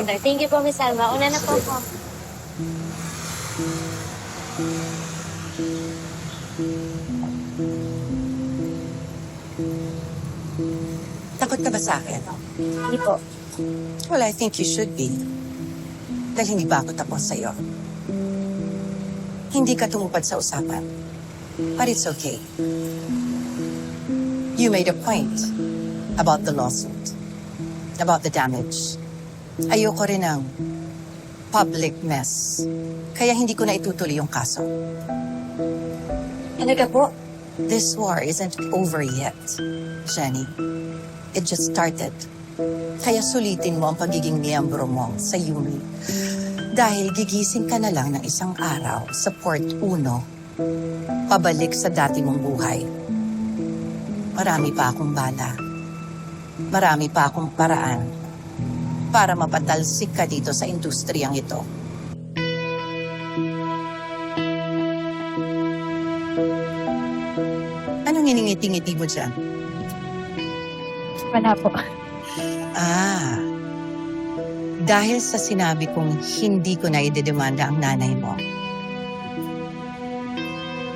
counter. Thank you po, Miss Alma. Una na po ako. Takot ka ba sa akin? Hindi po. Well, I think you should be. Dahil hindi ba ako tapos sa'yo? Hindi ka tumupad sa usapan. But it's okay. You made a point about the lawsuit, about the damage. Ayoko rin ng public mess. Kaya hindi ko na itutuloy yung kaso. Talaga po? This war isn't over yet, Jenny. It just started. Kaya sulitin mo ang pagiging miyembro mo sa Yumi. Dahil gigising ka na lang ng isang araw sa Port Uno, pabalik sa dati mong buhay. Marami pa akong bala. Marami pa akong paraan para mapatalsik ka dito sa industriyang ito. Anong iningiti-ngiti mo dyan? Wala po. Dahil sa sinabi kong hindi ko na idedemanda ang nanay mo.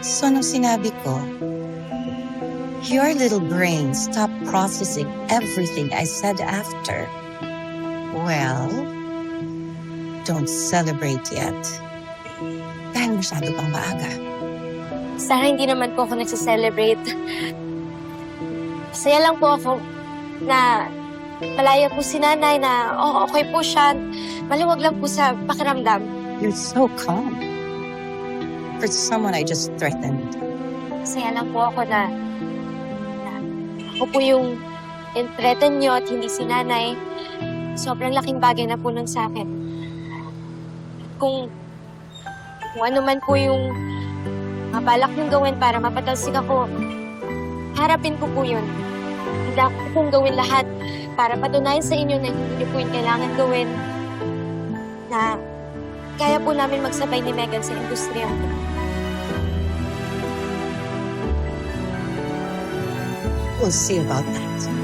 So, nung sinabi ko, your little brain stopped processing everything I said after. Well, don't celebrate yet. Dahil masyado pang maaga. Sana hindi naman po ako nagsiselebrate. Masaya lang po ako na malaya po si nanay na okay po siya. Maluwag lang po sa pakiramdam. You're so calm. For someone I just threatened. Masaya lang po ako na ako po yung in-threaten niyo at hindi si nanay. Sobrang laking bagay na po nun sa akin. Kung ano man po yung mabalak niyong gawin para mapatalsik ako, harapin ko po yun. Handa ko pong gawin lahat para patunayan sa inyo na hindi po yung kailangan gawin, na kaya po namin magsabay ni Megan sa industriya. We'll see about that.